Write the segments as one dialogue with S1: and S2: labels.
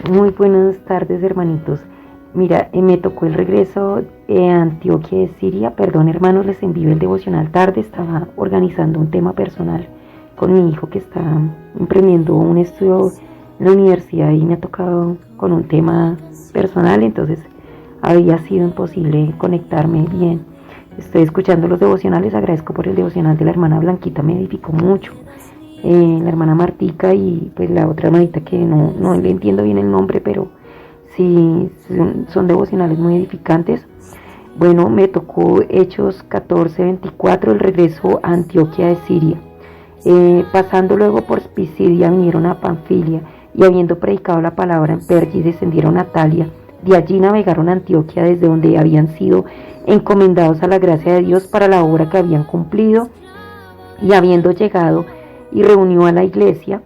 S1: Muy buenas tardes, hermanitos. Mira, me tocó el regreso a Antioquia de Siria. Perdón, hermanos, les envío el devocional tarde. Estaba organizando un tema personal con mi hijo que está emprendiendo un estudio en la universidad y me ha tocado con un tema personal, entonces había sido imposible conectarme bien. Estoy escuchando los devocionales, agradezco por el devocional de la hermana Blanquita, me edificó mucho. La hermana Martica y pues la otra hermanita que no le entiendo bien el nombre, pero sí son devocionales muy edificantes. Bueno, me tocó Hechos 14:24, el regreso a Antioquia de Siria. Pasando luego por Pisidia vinieron a Panfilia y habiendo predicado la palabra en Perge descendieron a Talia. De allí navegaron a Antioquia desde donde habían sido encomendados a la gracia de Dios para la obra que habían cumplido y habiendo llegado y reunió a la iglesia,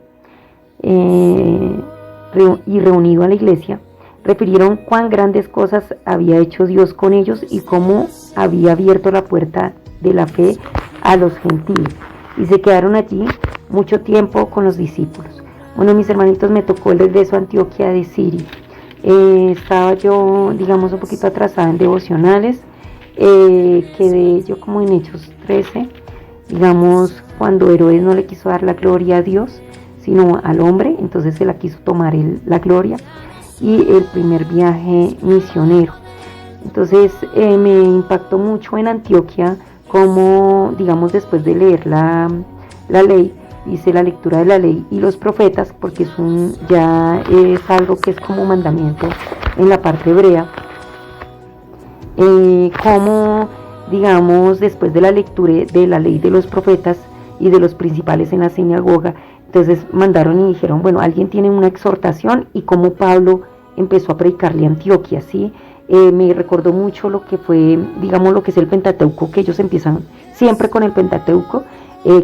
S1: reunido a la iglesia, refirieron cuán grandes cosas había hecho Dios con ellos y cómo había abierto la puerta de la fe a los gentiles. Y se quedaron allí mucho tiempo con los discípulos. Bueno, mis hermanitos, me tocó el regreso a Antioquia de Siria. Estaba yo, digamos, un poquito atrasada en devocionales. Quedé yo como en Hechos 13, digamos, cuando Herodes no le quiso dar la gloria a Dios, sino al hombre, entonces se la quiso tomar la gloria, y el primer viaje misionero. Entonces me impactó mucho en Antioquia, como, digamos, después de leer la ley, hice la lectura de la ley y los profetas, porque ya es algo que es como mandamiento en la parte hebrea, como, digamos, después de la lectura de la ley de los profetas y de los principales en la sinagoga, entonces mandaron y dijeron, bueno, alguien tiene una exhortación, y como Pablo empezó a predicarle a Antioquia, ¿sí? Me recordó mucho lo que fue, digamos, lo que es el Pentateuco, que ellos empiezan siempre con el Pentateuco,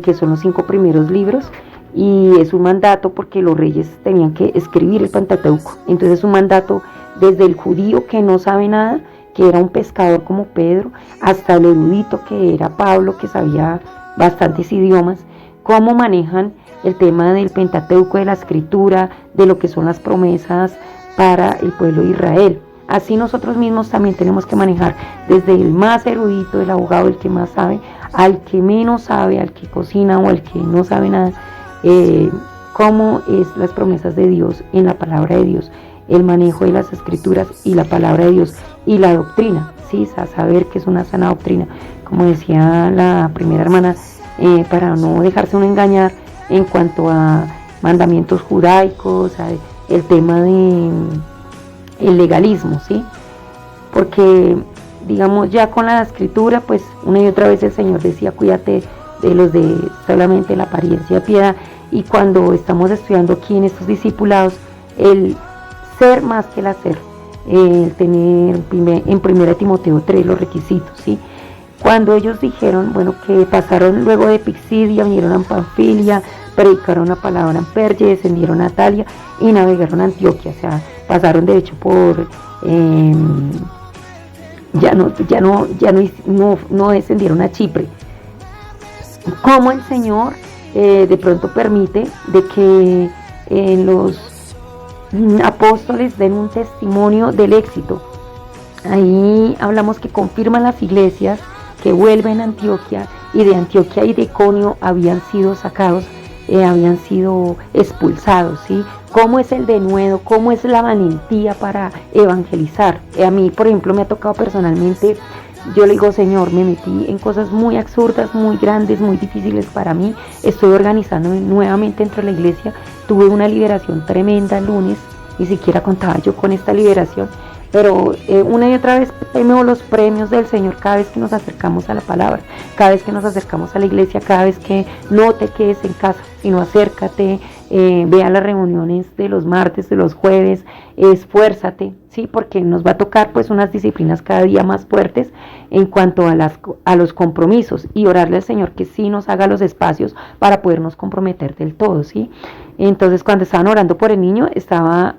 S1: que son los 5 primeros libros, y es un mandato porque los reyes tenían que escribir el Pentateuco, entonces es un mandato desde el judío que no sabe nada, que era un pescador como Pedro, hasta el erudito que era Pablo, que sabía bastantes idiomas, cómo manejan el tema del Pentateuco, de la escritura, de lo que son las promesas para el pueblo de Israel. Así nosotros mismos también tenemos que manejar desde el más erudito, el abogado, el que más sabe, al que menos sabe, al que cocina o al que no sabe nada, cómo es las promesas de Dios en la palabra de Dios, el manejo de las escrituras y la palabra de Dios y la doctrina, ¿sí? A saber que es una sana doctrina, como decía la primera hermana, para no dejarse uno engañar en cuanto a mandamientos judaicos, a el tema de el legalismo, ¿sí? Porque, digamos, ya con la escritura, pues una y otra vez el Señor decía, cuídate de los de solamente la apariencia de piedad, y cuando estamos estudiando aquí en estos discipulados, el ser más que el hacer, el tener en 1 Timoteo 3 los requisitos, ¿sí? Cuando ellos dijeron, bueno, que pasaron luego de Pisidia, vinieron a Panfilia, predicaron la palabra en Perge, descendieron a Talia y navegaron a Antioquia, o sea, pasaron de hecho por, no descendieron a Chipre. Como el Señor de pronto permite de que los apóstoles den un testimonio del éxito. Ahí hablamos que confirman las iglesias que vuelven a Antioquia, y de Antioquia y de Iconio habían sido sacados, habían sido expulsados, ¿sí? ¿Cómo es el denuedo? ¿Cómo es la valentía para evangelizar? A mí, por ejemplo, me ha tocado personalmente, yo le digo, Señor, me metí en cosas muy absurdas, muy grandes, muy difíciles para mí, estoy organizándome nuevamente dentro de la iglesia, tuve una liberación tremenda el lunes, ni siquiera contaba yo con esta liberación, pero una y otra vez vemos los premios del Señor cada vez que nos acercamos a la palabra, cada vez que nos acercamos a la iglesia, cada vez que no te quedes en casa, sino acércate, ve a las reuniones de los martes, de los jueves, esfuérzate, ¿sí? Porque nos va a tocar pues unas disciplinas cada día más fuertes en cuanto a los compromisos, y orarle al Señor que sí nos haga los espacios para podernos comprometer del todo, ¿sí? Entonces, cuando estaban orando por el niño, estaba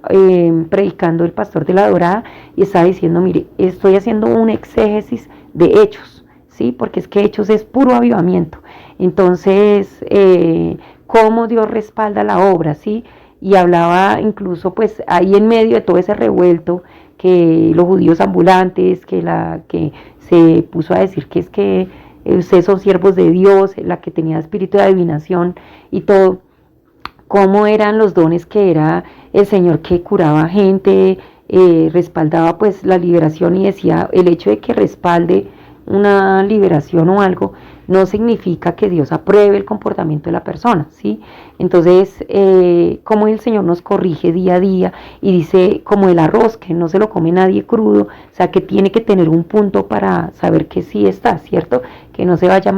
S1: predicando el pastor de la Dorada y estaba diciendo, mire, estoy haciendo un exégesis de Hechos, ¿sí? Porque es que Hechos es puro avivamiento. Entonces, cómo Dios respalda la obra, ¿sí? y hablaba incluso pues ahí en medio de todo ese revuelto, que los judíos ambulantes, que se puso a decir que es que ustedes son siervos de Dios, la que tenía espíritu de adivinación y todo, cómo eran los dones que era el Señor que curaba gente, respaldaba pues la liberación, y decía, el hecho de que respalde una liberación o algo no significa que Dios apruebe el comportamiento de la persona, ¿sí? Entonces, como el Señor nos corrige día a día y dice, como el arroz, que no se lo come nadie crudo, o sea, que tiene que tener un punto para saber que sí está, ¿cierto? Que no se vaya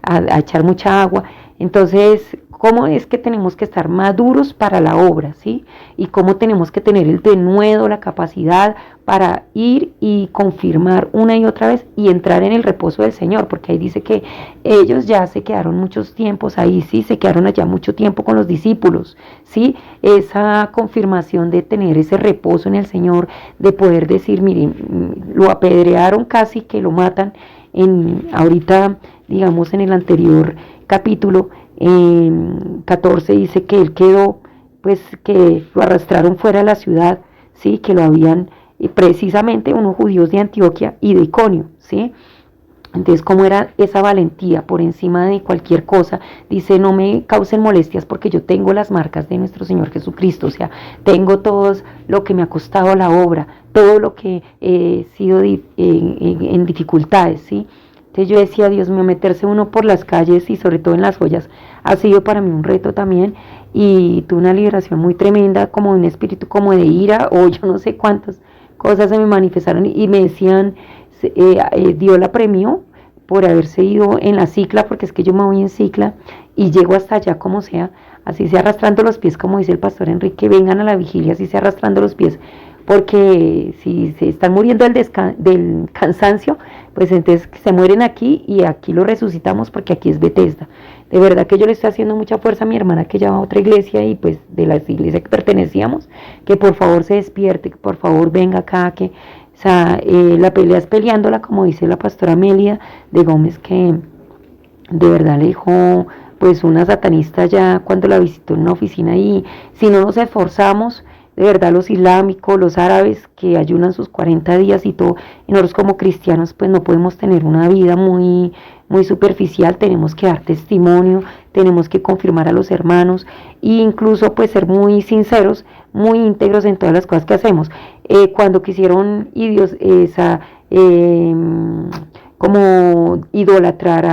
S1: a echar mucha agua. Entonces, cómo es que tenemos que estar maduros para la obra, ¿sí? Y cómo tenemos que tener el denuedo, la capacidad para ir y confirmar una y otra vez y entrar en el reposo del Señor, porque ahí dice que ellos ya se quedaron muchos tiempos ahí, sí, se quedaron allá mucho tiempo con los discípulos, sí, esa confirmación de tener ese reposo en el Señor, de poder decir, miren, lo apedrearon casi que lo matan, ahorita, digamos, en el anterior capítulo 14 dice que él quedó, pues que lo arrastraron fuera de la ciudad, sí, que lo habían precisamente unos judíos de Antioquia y de Iconio, sí. Entonces, ¿cómo era esa valentía por encima de cualquier cosa? Dice, no me causen molestias porque yo tengo las marcas de nuestro Señor Jesucristo, o sea, tengo todo lo que me ha costado la obra, todo lo que he sido en dificultades, ¿sí? Entonces yo decía, Dios mío, meterse uno por las calles y sobre todo en las joyas ha sido para mí un reto también, y tuve una liberación muy tremenda, como un espíritu como de ira, o yo no sé cuántas cosas se me manifestaron y me decían, Dios la premió por haberse ido en la cicla, porque es que yo me voy en cicla y llego hasta allá como sea, así sea arrastrando los pies, como dice el pastor Enrique, vengan a la vigilia, así sea arrastrando los pies, porque si se están muriendo del cansancio, pues entonces se mueren aquí y aquí lo resucitamos, porque aquí es Bethesda. De verdad que yo le estoy haciendo mucha fuerza a mi hermana que ya va a otra iglesia, y pues de la iglesia que pertenecíamos, que por favor se despierte, que por favor venga acá, que o sea, la pelea es peleándola, como dice la pastora Amelia de Gómez, que de verdad le dijo pues una satanista ya cuando la visitó en una oficina, y si no nos esforzamos, de verdad los islámicos, los árabes que ayunan sus 40 días y todo, y nosotros como cristianos pues no podemos tener una vida muy, muy superficial, tenemos que dar testimonio, tenemos que confirmar a los hermanos e incluso pues ser muy sinceros, muy íntegros en todas las cosas que hacemos. Cuando quisieron como idolatrar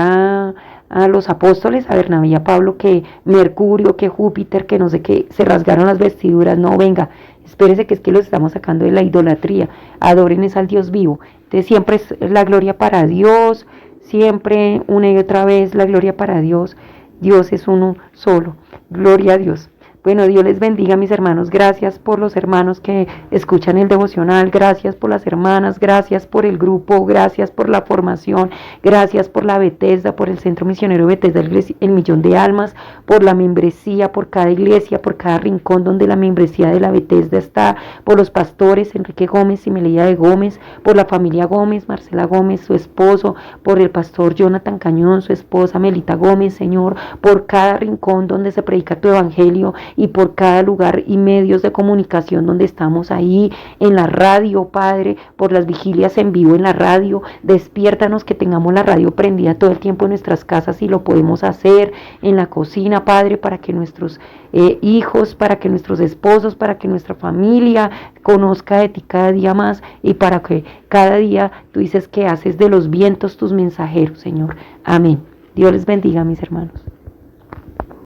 S1: a los apóstoles, a Bernabé y a Pablo, que Mercurio, que Júpiter, que no sé qué, se rasgaron las vestiduras, no, venga, espérese que es que los estamos sacando de la idolatría, adoren es al Dios vivo. Entonces siempre es la gloria para Dios, siempre una y otra vez la gloria para Dios, Dios es uno solo, gloria a Dios. Bueno, Dios les bendiga, mis hermanos. Gracias por los hermanos que escuchan el devocional, gracias por las hermanas, gracias por el grupo, gracias por la formación, gracias por la Bethesda, por el Centro Misionero Bethesda, el Millón de Almas, por la membresía, por cada iglesia, por cada rincón donde la membresía de la Bethesda está, por los pastores Enrique Gómez y Melilla de Gómez, por la familia Gómez, Marcela Gómez, su esposo, por el pastor Jonathan Cañón, su esposa Melita Gómez, Señor, por cada rincón donde se predica tu evangelio, y por cada lugar y medios de comunicación donde estamos ahí, en la radio, Padre, por las vigilias en vivo en la radio. Despiértanos, que tengamos la radio prendida todo el tiempo en nuestras casas, y lo podemos hacer en la cocina, Padre, para que nuestros hijos, para que nuestros esposos, para que nuestra familia conozca de ti cada día más, y para que cada día tú dices que haces de los vientos tus mensajeros, Señor. Amén. Dios les bendiga, mis hermanos.